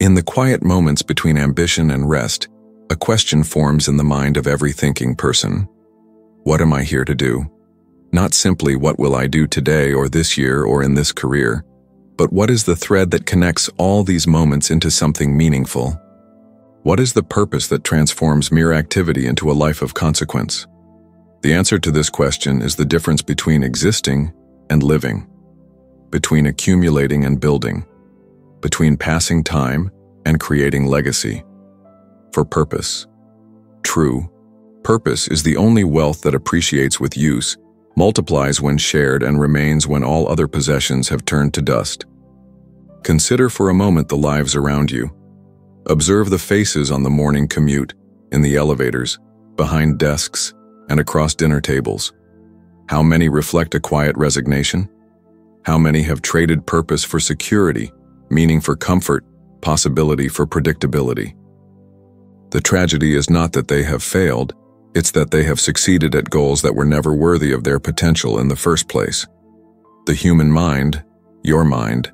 In the quiet moments between ambition and rest, a question forms in the mind of every thinking person. What am I here to do? Not simply what will I do today or this year or in this career, but what is the thread that connects all these moments into something meaningful? What is the purpose that transforms mere activity into a life of consequence? The answer to this question is the difference between existing and living, between accumulating and building, between passing time and creating legacy. For purpose. True, purpose is the only wealth that appreciates with use, multiplies when shared, and remains when all other possessions have turned to dust. Consider for a moment the lives around you. Observe the faces on the morning commute, in the elevators, behind desks, and across dinner tables. How many reflect a quiet resignation? How many have traded purpose for security, meaning for comfort, possibility for predictability? The tragedy is not that they have failed, it's that they have succeeded at goals that were never worthy of their potential in the first place. The human mind, your mind,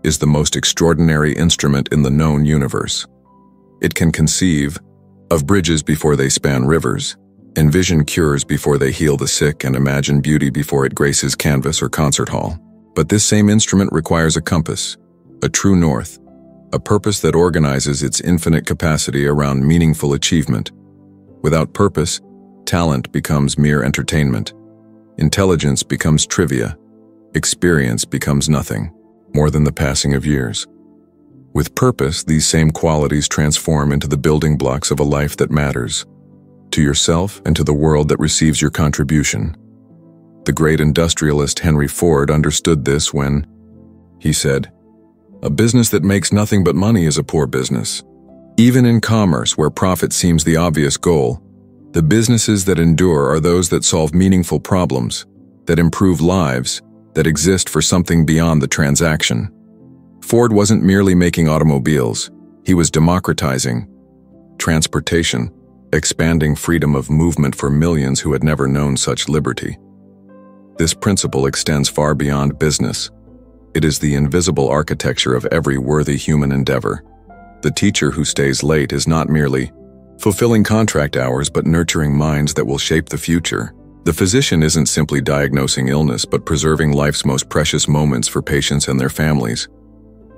is the most extraordinary instrument in the known universe. It can conceive of bridges before they span rivers, envision cures before they heal the sick, and imagine beauty before it graces canvas or concert hall. But this same instrument requires a compass, a true north, a purpose that organizes its infinite capacity around meaningful achievement. Without purpose, talent becomes mere entertainment. Intelligence becomes trivia. Experience becomes nothing more than the passing of years. With purpose, these same qualities transform into the building blocks of a life that matters, to yourself and to the world that receives your contribution. The great industrialist Henry Ford understood this when he said, "A business that makes nothing but money is a poor business." Even in commerce, where profit seems the obvious goal, the businesses that endure are those that solve meaningful problems, that improve lives, that exist for something beyond the transaction. Ford wasn't merely making automobiles, he was democratizing transportation, expanding freedom of movement for millions who had never known such liberty. This principle extends far beyond business. It is the invisible architecture of every worthy human endeavor. The teacher who stays late is not merely fulfilling contract hours but nurturing minds that will shape the future. The physician isn't simply diagnosing illness but preserving life's most precious moments for patients and their families.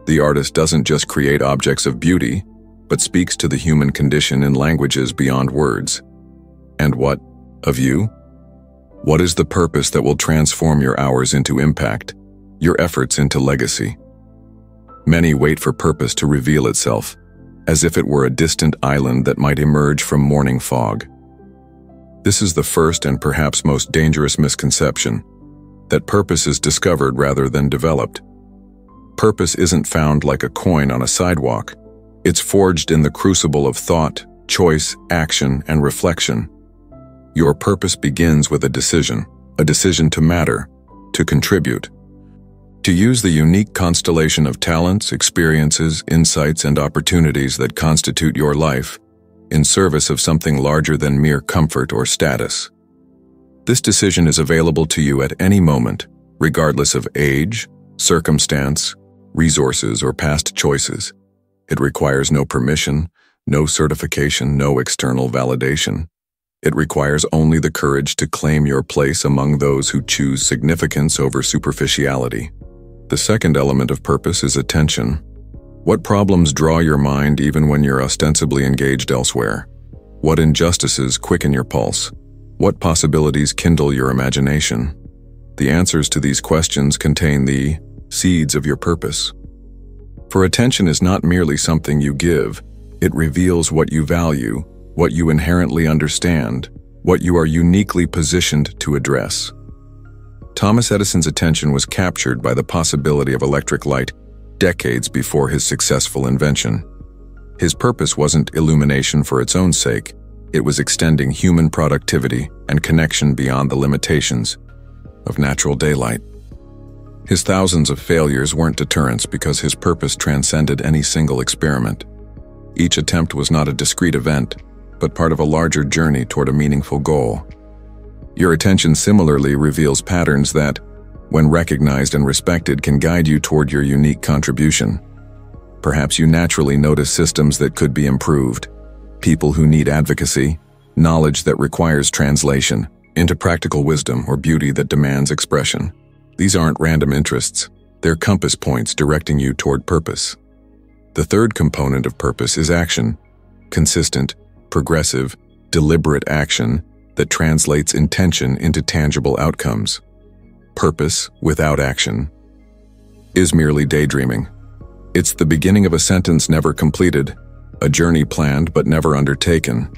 The artist doesn't just create objects of beauty, but speaks to the human condition in languages beyond words. And what of you? What is the purpose that will transform your hours into impact, your efforts into legacy? Many wait for purpose to reveal itself, as if it were a distant island that might emerge from morning fog. This is the first and perhaps most dangerous misconception, that purpose is discovered rather than developed. Purpose isn't found like a coin on a sidewalk. It's forged in the crucible of thought, choice, action, and reflection. Your purpose begins with a decision to matter, to contribute, to use the unique constellation of talents, experiences, insights, and opportunities that constitute your life in service of something larger than mere comfort or status. This decision is available to you at any moment, regardless of age, circumstance, resources, or past choices. It requires no permission, no certification, no external validation. It requires only the courage to claim your place among those who choose significance over superficiality. The second element of purpose is attention. What problems draw your mind even when you're ostensibly engaged elsewhere? What injustices quicken your pulse? What possibilities kindle your imagination? The answers to these questions contain the seeds of your purpose. For attention is not merely something you give, it reveals what you value, what you inherently understand, what you are uniquely positioned to address. Thomas Edison's attention was captured by the possibility of electric light decades before his successful invention. His purpose wasn't illumination for its own sake, it was extending human productivity and connection beyond the limitations of natural daylight. His thousands of failures weren't deterrents because his purpose transcended any single experiment. Each attempt was not a discrete event, but part of a larger journey toward a meaningful goal. Your attention similarly reveals patterns that, when recognized and respected, can guide you toward your unique contribution. Perhaps you naturally notice systems that could be improved, people who need advocacy, knowledge that requires translation into practical wisdom or beauty that demands expression. These aren't random interests. They're compass points directing you toward purpose. The third component of purpose is action. Consistent, progressive, deliberate action that translates intention into tangible outcomes. Purpose without action is merely daydreaming. It's the beginning of a sentence never completed, a journey planned but never undertaken.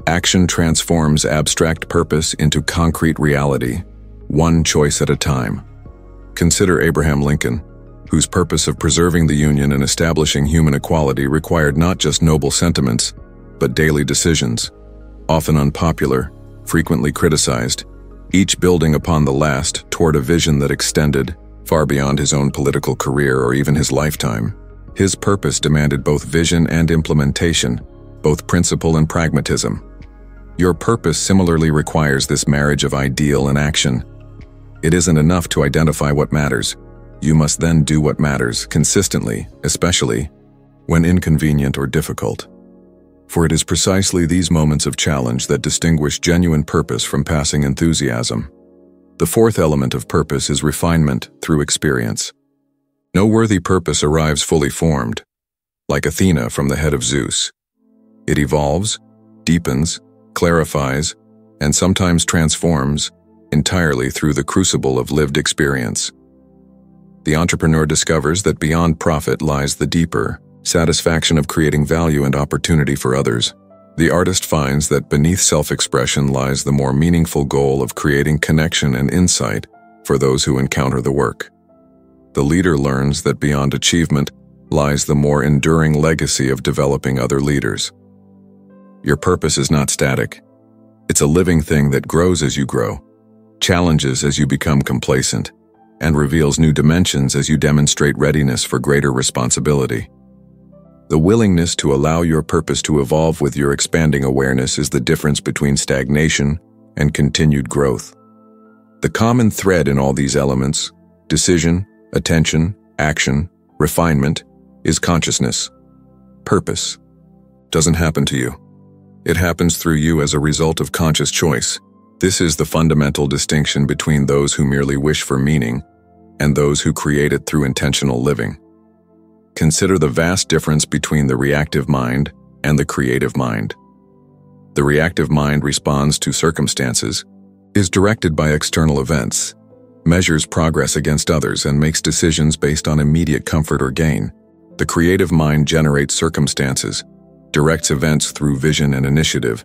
Action transforms abstract purpose into concrete reality, one choice at a time. Consider Abraham Lincoln, whose purpose of preserving the Union and establishing human equality required not just noble sentiments, but daily decisions, often unpopular, frequently criticized, each building upon the last toward a vision that extended far beyond his own political career or even his lifetime. His purpose demanded both vision and implementation, both principle and pragmatism. Your purpose similarly requires this marriage of ideal and action. It isn't enough to identify what matters. You must then do what matters consistently, especially when inconvenient or difficult. For it is precisely these moments of challenge that distinguish genuine purpose from passing enthusiasm. The fourth element of purpose is refinement through experience. No worthy purpose arrives fully formed, like Athena from the head of Zeus. It evolves, deepens, clarifies, and sometimes transforms entirely through the crucible of lived experience. The entrepreneur discovers that beyond profit lies the deeper satisfaction of creating value and opportunity for others. The artist finds that beneath self-expression lies the more meaningful goal of creating connection and insight for those who encounter the work. The leader learns that beyond achievement lies the more enduring legacy of developing other leaders. Your purpose is not static. It's a living thing that grows as you grow, challenges as you become complacent, and reveals new dimensions as you demonstrate readiness for greater responsibility. The willingness to allow your purpose to evolve with your expanding awareness is the difference between stagnation and continued growth. The common thread in all these elements, decision, attention, action, refinement, is consciousness. Purpose doesn't happen to you. It happens through you as a result of conscious choice. This is the fundamental distinction between those who merely wish for meaning and those who create it through intentional living. Consider the vast difference between the reactive mind and the creative mind. The reactive mind responds to circumstances, is directed by external events, measures progress against others, and makes decisions based on immediate comfort or gain. The creative mind generates circumstances, directs events through vision and initiative,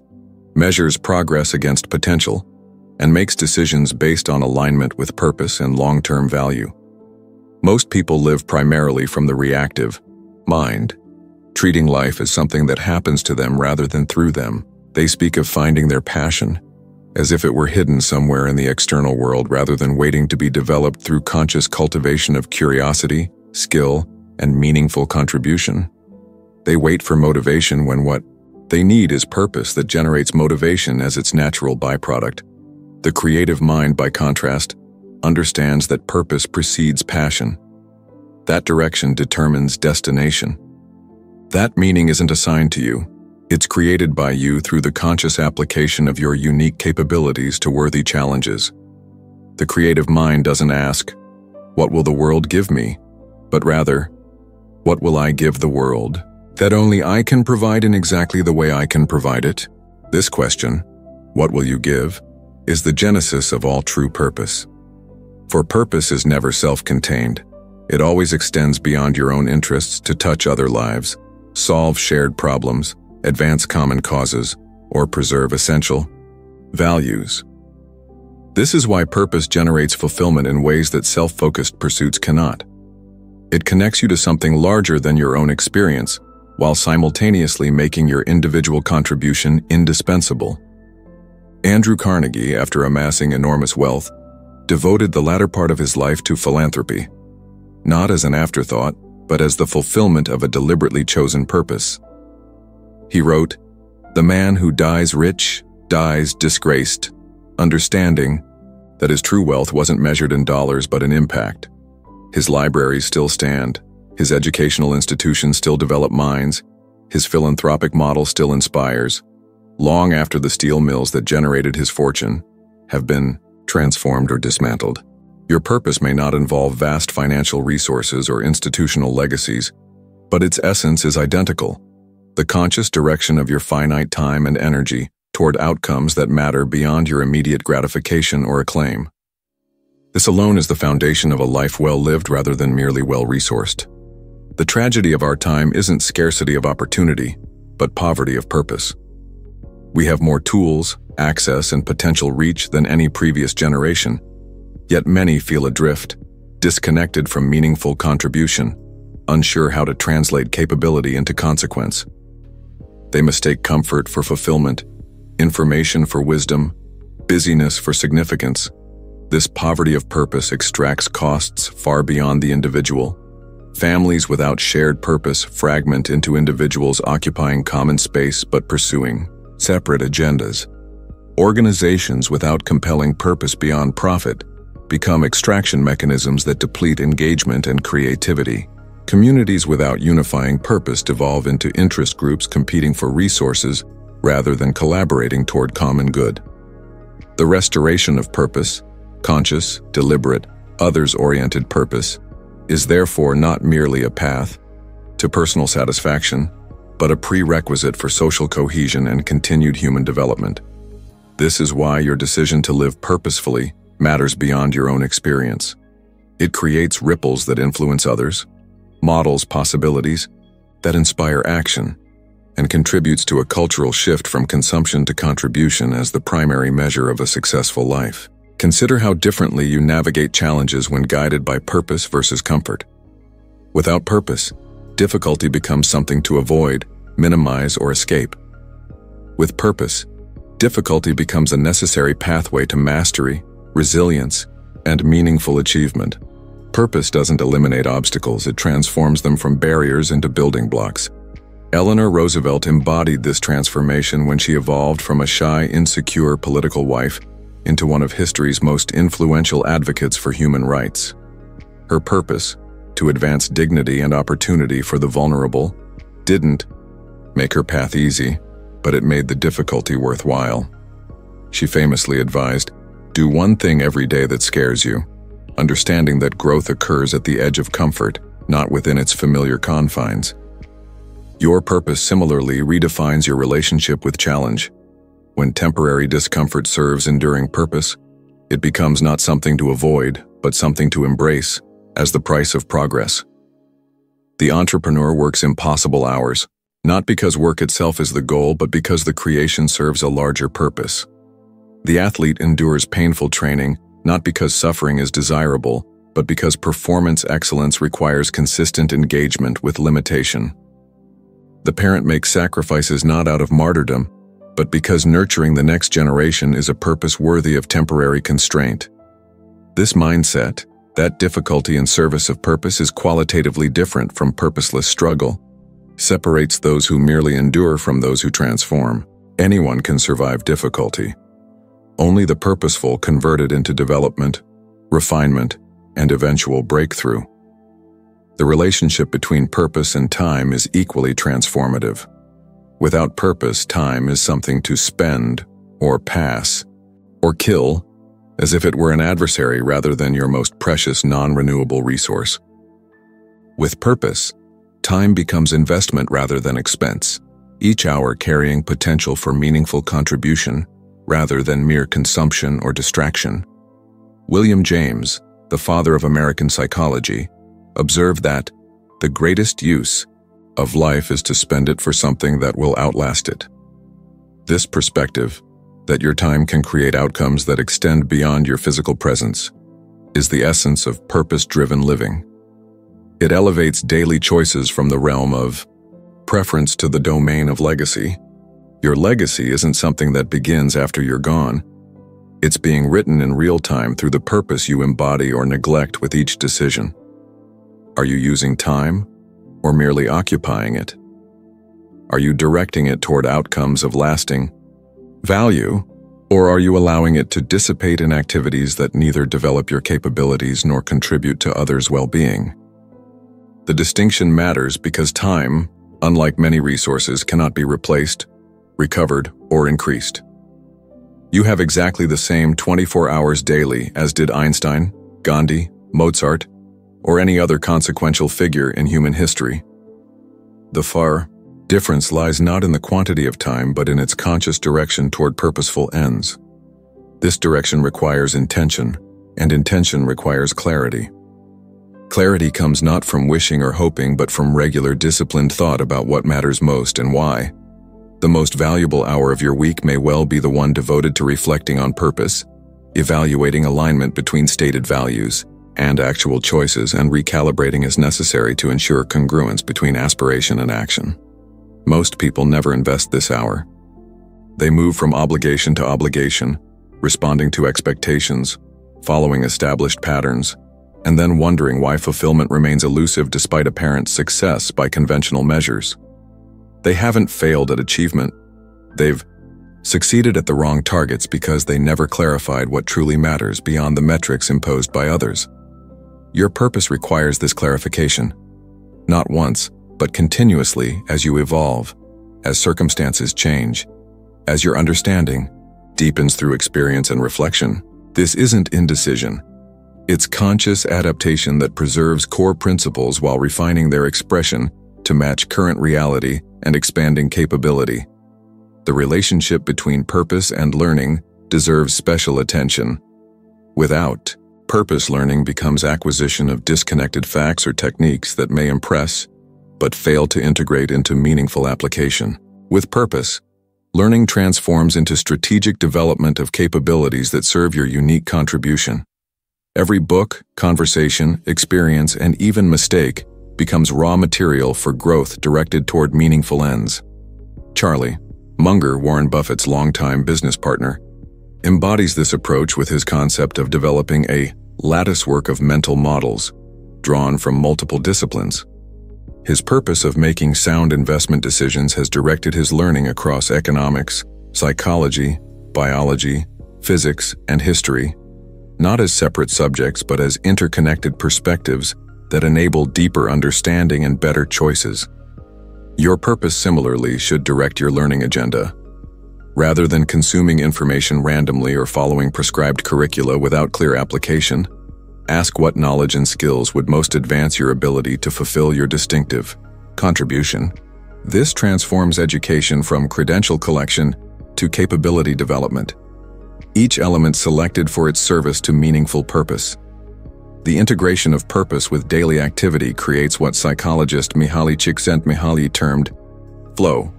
measures progress against potential, and makes decisions based on alignment with purpose and long-term value. Most people live primarily from the reactive mind, treating life as something that happens to them rather than through them. They speak of finding their passion, as if it were hidden somewhere in the external world rather than waiting to be developed through conscious cultivation of curiosity, skill, and meaningful contribution. They wait for motivation when what they need is purpose that generates motivation as its natural byproduct. The creative mind, by contrast, understands that purpose precedes passion. That direction determines destination. That meaning isn't assigned to you. It's created by you through the conscious application of your unique capabilities to worthy challenges. The creative mind doesn't ask, "What will the world give me?" but rather, "What will I give the world that only I can provide in exactly the way I can provide it?" This question, "What will you give?" is the genesis of all true purpose. For purpose is never self-contained. It always extends beyond your own interests to touch other lives, solve shared problems, advance common causes, or preserve essential values. This is why purpose generates fulfillment in ways that self-focused pursuits cannot. It connects you to something larger than your own experience, while simultaneously making your individual contribution indispensable. Andrew Carnegie, after amassing enormous wealth, devoted the latter part of his life to philanthropy, not as an afterthought, but as the fulfillment of a deliberately chosen purpose. He wrote, "The man who dies rich, dies disgraced, understanding that his true wealth wasn't measured in dollars but in impact. His libraries still stand, His educational institutions still develop minds. His philanthropic model still inspires, long after the steel mills that generated his fortune have been transformed or dismantled. Your purpose may not involve vast financial resources or institutional legacies, but its essence is identical: the conscious direction of your finite time and energy toward outcomes that matter beyond your immediate gratification or acclaim. This alone is the foundation of a life well lived rather than merely well-resourced. The tragedy of our time isn't scarcity of opportunity, but poverty of purpose. We have more tools, access, and potential reach than any previous generation, yet many feel adrift, disconnected from meaningful contribution, unsure how to translate capability into consequence. They mistake comfort for fulfillment, information for wisdom, busyness for significance. This poverty of purpose extracts costs far beyond the individual. Families without shared purpose fragment into individuals occupying common space but pursuing separate agendas. Organizations without compelling purpose beyond profit become extraction mechanisms that deplete engagement and creativity. Communities without unifying purpose devolve into interest groups competing for resources rather than collaborating toward common good. The restoration of purpose, conscious, deliberate, others-oriented purpose, is therefore not merely a path to personal satisfaction, but a prerequisite for social cohesion and continued human development. This is why your decision to live purposefully matters beyond your own experience. It creates ripples that influence others, models possibilities that inspire action, and contributes to a cultural shift from consumption to contribution as the primary measure of a successful life. Consider how differently you navigate challenges when guided by purpose versus comfort. Without purpose, difficulty becomes something to avoid, minimize, or escape. With purpose, difficulty becomes a necessary pathway to mastery, resilience, and meaningful achievement. Purpose doesn't eliminate obstacles, it transforms them from barriers into building blocks. Eleanor Roosevelt embodied this transformation when she evolved from a shy, insecure political wife into one of history's most influential advocates for human rights. Her purpose, to advance dignity and opportunity for the vulnerable, didn't make her path easy, but it made the difficulty worthwhile. She famously advised, "Do one thing every day that scares you, understanding that growth occurs at the edge of comfort, not within its familiar confines." Your purpose similarly redefines your relationship with challenge. When temporary discomfort serves enduring purpose, it becomes not something to avoid, but something to embrace as the price of progress. The entrepreneur works impossible hours, not because work itself is the goal, but because the creation serves a larger purpose. The athlete endures painful training, not because suffering is desirable, but because performance excellence requires consistent engagement with limitation. The parent makes sacrifices not out of martyrdom, but because nurturing the next generation is a purpose worthy of temporary constraint. This mindset, that difficulty in service of purpose is qualitatively different from purposeless struggle, separates those who merely endure from those who transform. Anyone can survive difficulty. Only the purposeful convert it into development, refinement, and eventual breakthrough. The relationship between purpose and time is equally transformative. Without purpose, time is something to spend, or pass, or kill, as if it were an adversary rather than your most precious non-renewable resource. With purpose, time becomes investment rather than expense, each hour carrying potential for meaningful contribution rather than mere consumption or distraction. William James, the father of American psychology, observed that the greatest use of life is to spend it for something that will outlast it. This perspective, that your time can create outcomes that extend beyond your physical presence, is the essence of purpose-driven living. It elevates daily choices from the realm of preference to the domain of legacy. Your legacy isn't something that begins after you're gone. It's being written in real time through the purpose you embody or neglect with each decision. Are you using time, or merely occupying it? Are you directing it toward outcomes of lasting value, or are you allowing it to dissipate in activities that neither develop your capabilities nor contribute to others' well-being? The distinction matters because time, unlike many resources, cannot be replaced, recovered, or increased. You have exactly the same 24 hours daily as did Einstein, Gandhi, Mozart, or any other consequential figure in human history. The far difference lies not in the quantity of time but in its conscious direction toward purposeful ends. This direction requires intention, and intention requires clarity. Clarity comes not from wishing or hoping but from regular disciplined thought about what matters most and why. The most valuable hour of your week may well be the one devoted to reflecting on purpose, evaluating alignment between stated values and actual choices, and recalibrating as necessary to ensure congruence between aspiration and action. Most people never invest this hour. They move from obligation to obligation, responding to expectations, following established patterns, and then wondering why fulfillment remains elusive despite apparent success by conventional measures. They haven't failed at achievement. They've succeeded at the wrong targets because they never clarified what truly matters beyond the metrics imposed by others. Your purpose requires this clarification, not once, but continuously as you evolve, as circumstances change, as your understanding deepens through experience and reflection. This isn't indecision. It's conscious adaptation that preserves core principles while refining their expression to match current reality and expanding capability. The relationship between purpose and learning deserves special attention. Without purpose, learning becomes acquisition of disconnected facts or techniques that may impress, but fail to integrate into meaningful application. With purpose, learning transforms into strategic development of capabilities that serve your unique contribution. Every book, conversation, experience, and even mistake becomes raw material for growth directed toward meaningful ends. Charlie Munger, Warren Buffett's longtime business partner, embodies this approach with his concept of developing a latticework of mental models drawn from multiple disciplines. His purpose of making sound investment decisions has directed his learning across economics, psychology, biology, physics, and history, not as separate subjects but as interconnected perspectives that enable deeper understanding and better choices. Your purpose similarly should direct your learning agenda. Rather than consuming information randomly or following prescribed curricula without clear application, ask what knowledge and skills would most advance your ability to fulfill your distinctive contribution. This transforms education from credential collection to capability development, each element selected for its service to meaningful purpose. The integration of purpose with daily activity creates what psychologist Mihaly Csikszentmihalyi termed flow,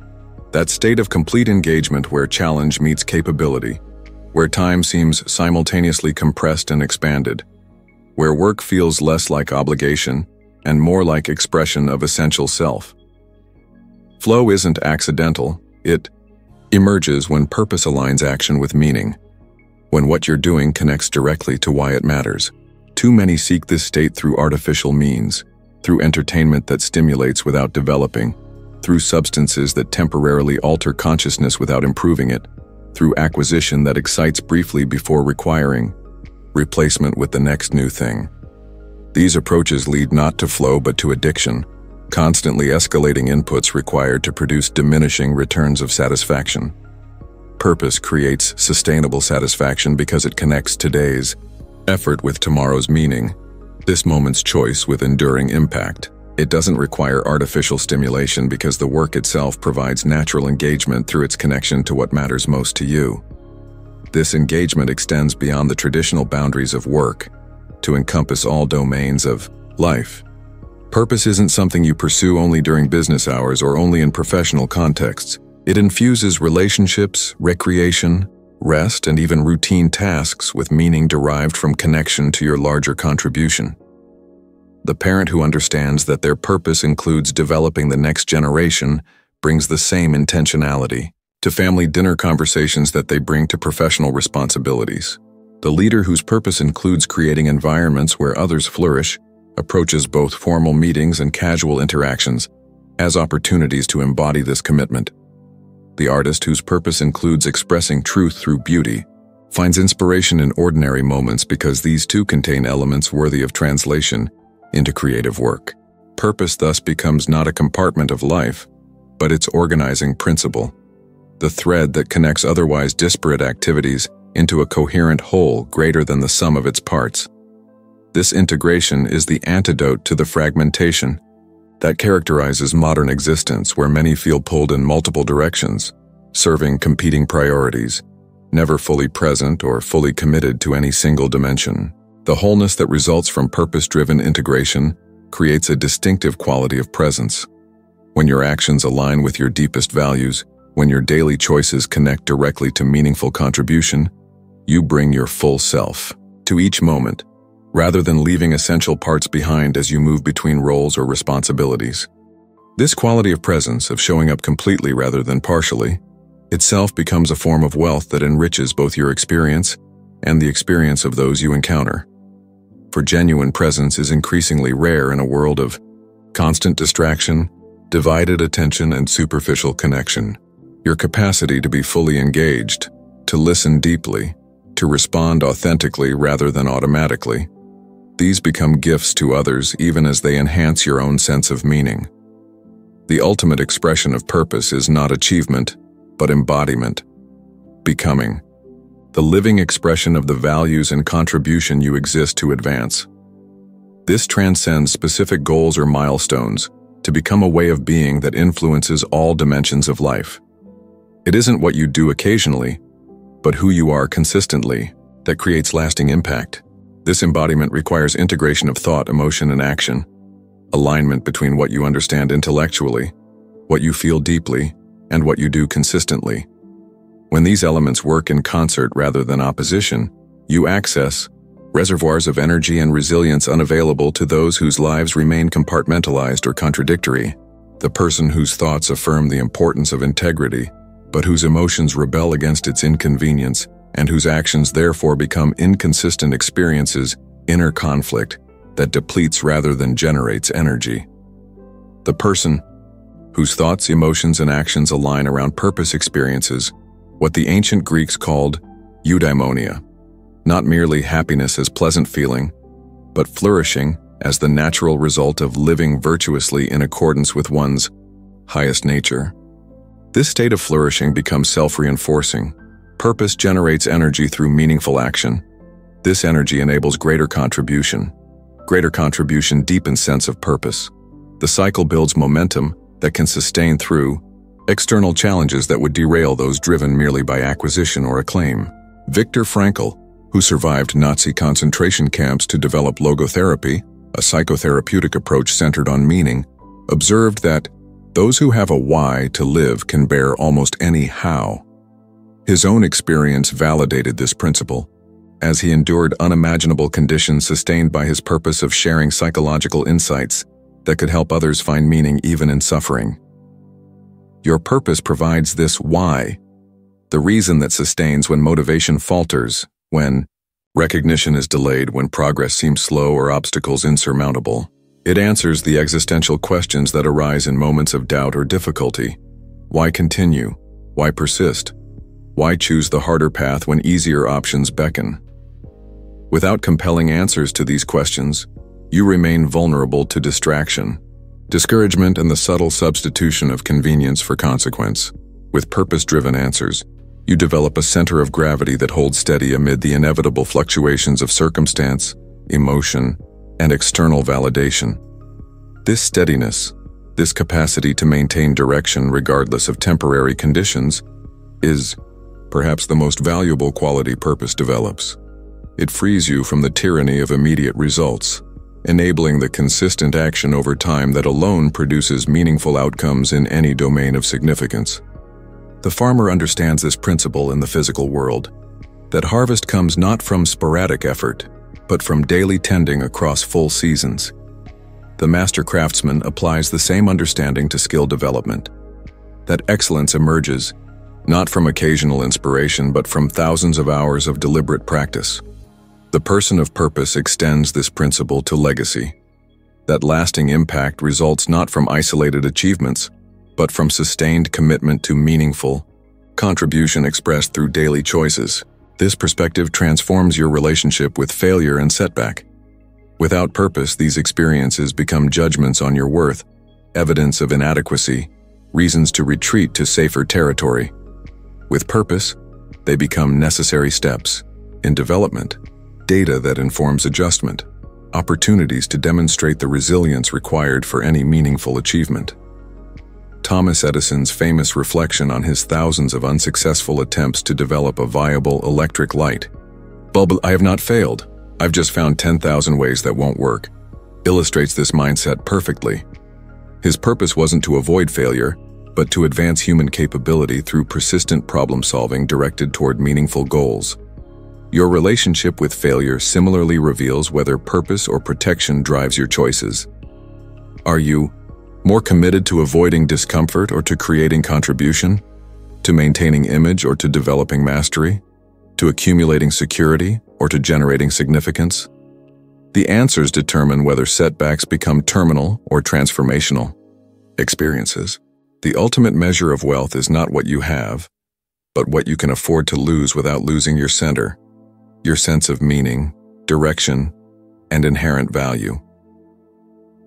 that state of complete engagement where challenge meets capability, where time seems simultaneously compressed and expanded, where work feels less like obligation and more like expression of essential self. Flow isn't accidental, it emerges when purpose aligns action with meaning, when what you're doing connects directly to why it matters. Too many seek this state through artificial means, through entertainment that stimulates without developing, through substances that temporarily alter consciousness without improving it, through acquisition that excites briefly before requiring replacement with the next new thing. These approaches lead not to flow but to addiction, constantly escalating inputs required to produce diminishing returns of satisfaction. Purpose creates sustainable satisfaction because it connects today's effort with tomorrow's meaning, this moment's choice with enduring impact. It doesn't require artificial stimulation because the work itself provides natural engagement through its connection to what matters most to you. This engagement extends beyond the traditional boundaries of work to encompass all domains of life. Purpose isn't something you pursue only during business hours or only in professional contexts. It infuses relationships, recreation, rest, and even routine tasks with meaning derived from connection to your larger contribution. The parent who understands that their purpose includes developing the next generation brings the same intentionality to family dinner conversations that they bring to professional responsibilities. The leader whose purpose includes creating environments where others flourish approaches both formal meetings and casual interactions as opportunities to embody this commitment. The artist whose purpose includes expressing truth through beauty finds inspiration in ordinary moments because these too contain elements worthy of translation into creative work. Purpose thus becomes not a compartment of life, but its organizing principle, the thread that connects otherwise disparate activities into a coherent whole greater than the sum of its parts. This integration is the antidote to the fragmentation that characterizes modern existence, where many feel pulled in multiple directions, serving competing priorities, never fully present or fully committed to any single dimension. The wholeness that results from purpose-driven integration creates a distinctive quality of presence. When your actions align with your deepest values, when your daily choices connect directly to meaningful contribution, you bring your full self to each moment, rather than leaving essential parts behind as you move between roles or responsibilities. This quality of presence, of showing up completely rather than partially, itself becomes a form of wealth that enriches both your experience and the experience of those you encounter. For genuine presence is increasingly rare in a world of constant distraction, divided attention, and superficial connection. Your capacity to be fully engaged, to listen deeply, to respond authentically rather than automatically, these become gifts to others even as they enhance your own sense of meaning. The ultimate expression of purpose is not achievement, but embodiment, becoming, the living expression of the values and contribution you exist to advance. This transcends specific goals or milestones to become a way of being that influences all dimensions of life. It isn't what you do occasionally, but who you are consistently that creates lasting impact. This embodiment requires integration of thought, emotion, and action, alignment between what you understand intellectually, what you feel deeply, and what you do consistently. When these elements work in concert rather than opposition, you access reservoirs of energy and resilience unavailable to those whose lives remain compartmentalized or contradictory. The person whose thoughts affirm the importance of integrity, but whose emotions rebel against its inconvenience, and whose actions therefore become inconsistent experiences, inner conflict that depletes rather than generates energy. The person whose thoughts, emotions, and actions align around purpose experiences what the ancient Greeks called eudaimonia, not merely happiness as pleasant feeling, but flourishing as the natural result of living virtuously in accordance with one's highest nature. This state of flourishing becomes self-reinforcing. Purpose generates energy through meaningful action. This energy enables greater contribution. Greater contribution deepens sense of purpose. The cycle builds momentum that can sustain through external challenges that would derail those driven merely by acquisition or acclaim. Viktor Frankl, who survived Nazi concentration camps to develop logotherapy, a psychotherapeutic approach centered on meaning, observed that those who have a why to live can bear almost any how. His own experience validated this principle, as he endured unimaginable conditions sustained by his purpose of sharing psychological insights that could help others find meaning even in suffering. Your purpose provides this why, the reason that sustains when motivation falters, when recognition is delayed, when progress seems slow or obstacles insurmountable. It answers the existential questions that arise in moments of doubt or difficulty. Why continue? Why persist? Why choose the harder path when easier options beckon? Without compelling answers to these questions, you remain vulnerable to distraction, discouragement, and the subtle substitution of convenience for consequence. With purpose-driven answers, you develop a center of gravity that holds steady amid the inevitable fluctuations of circumstance, emotion, and external validation. This steadiness, this capacity to maintain direction regardless of temporary conditions, is perhaps the most valuable quality purpose develops. It frees you from the tyranny of immediate results, enabling the consistent action over time that alone produces meaningful outcomes in any domain of significance. The farmer understands this principle in the physical world, that harvest comes not from sporadic effort, but from daily tending across full seasons. The master craftsman applies the same understanding to skill development, that excellence emerges not from occasional inspiration but from thousands of hours of deliberate practice. The person of purpose extends this principle to legacy, that lasting impact results not from isolated achievements, but from sustained commitment to meaningful contribution expressed through daily choices. This perspective transforms your relationship with failure and setback. Without purpose, these experiences become judgments on your worth, evidence of inadequacy, reasons to retreat to safer territory. With purpose, they become necessary steps in development, data that informs adjustment, opportunities to demonstrate the resilience required for any meaningful achievement. Thomas Edison's famous reflection on his thousands of unsuccessful attempts to develop a viable electric light bulb, "I have not failed, I've just found 10,000 ways that won't work," illustrates this mindset perfectly. His purpose wasn't to avoid failure, but to advance human capability through persistent problem-solving directed toward meaningful goals. Your relationship with failure similarly reveals whether purpose or protection drives your choices. Are you more committed to avoiding discomfort or to creating contribution? To maintaining image or to developing mastery? To accumulating security or to generating significance? The answers determine whether setbacks become terminal or transformational experiences. The ultimate measure of wealth is not what you have, but what you can afford to lose without losing your center, your sense of meaning, direction, and inherent value.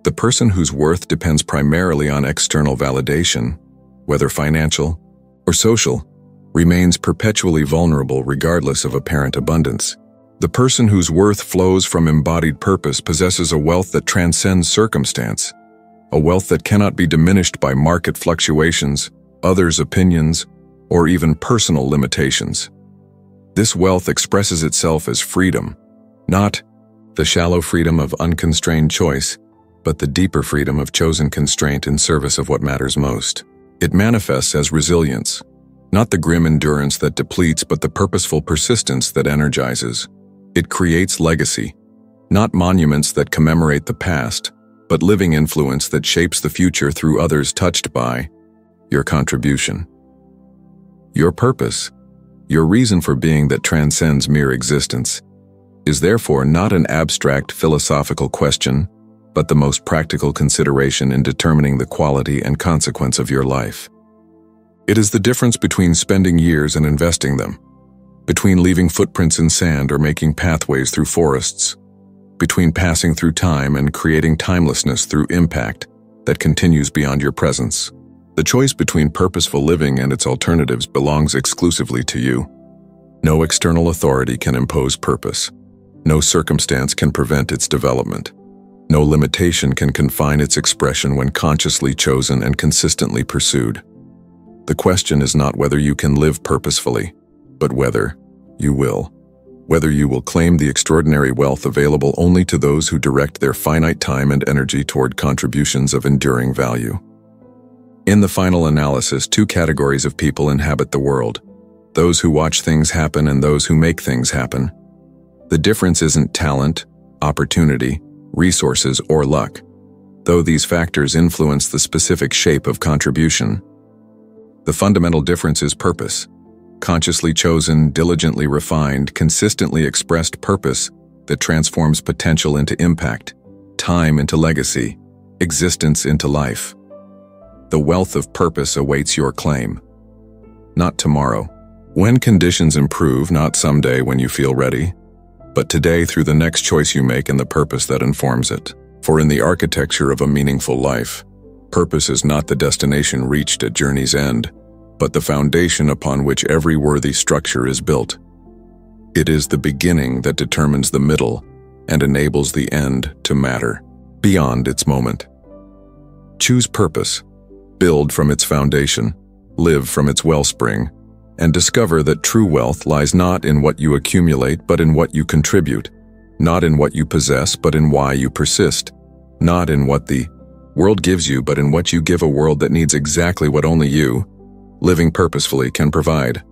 The person whose worth depends primarily on external validation, whether financial or social, remains perpetually vulnerable regardless of apparent abundance. The person whose worth flows from embodied purpose possesses a wealth that transcends circumstance, a wealth that cannot be diminished by market fluctuations, others' opinions, or even personal limitations. This wealth expresses itself as freedom, not the shallow freedom of unconstrained choice, but the deeper freedom of chosen constraint in service of what matters most. It manifests as resilience, not the grim endurance that depletes, but the purposeful persistence that energizes. It creates legacy, not monuments that commemorate the past, but living influence that shapes the future through others touched by your contribution. Your purpose, your reason for being that transcends mere existence, is therefore not an abstract philosophical question, but the most practical consideration in determining the quality and consequence of your life. It is the difference between spending years and investing them, between leaving footprints in sand or making pathways through forests, between passing through time and creating timelessness through impact that continues beyond your presence. The choice between purposeful living and its alternatives belongs exclusively to you. No external authority can impose purpose. No circumstance can prevent its development. No limitation can confine its expression when consciously chosen and consistently pursued. The question is not whether you can live purposefully, but whether you will. Whether you will claim the extraordinary wealth available only to those who direct their finite time and energy toward contributions of enduring value. In the final analysis, two categories of people inhabit the world: those who watch things happen and those who make things happen. The difference isn't talent, opportunity, resources, or luck, though these factors influence the specific shape of contribution. The fundamental difference is purpose. Consciously chosen, diligently refined, consistently expressed purpose that transforms potential into impact, time into legacy, existence into life. The wealth of purpose awaits your claim. Not tomorrow, when conditions improve, not someday when you feel ready, but today through the next choice you make and the purpose that informs it. For in the architecture of a meaningful life, purpose is not the destination reached at journey's end, but the foundation upon which every worthy structure is built. It is the beginning that determines the middle and enables the end to matter beyond its moment. Choose purpose, build from its foundation, live from its wellspring, and discover that true wealth lies not in what you accumulate but in what you contribute, not in what you possess but in why you persist, not in what the world gives you but in what you give a world that needs exactly what only you, living purposefully, can provide.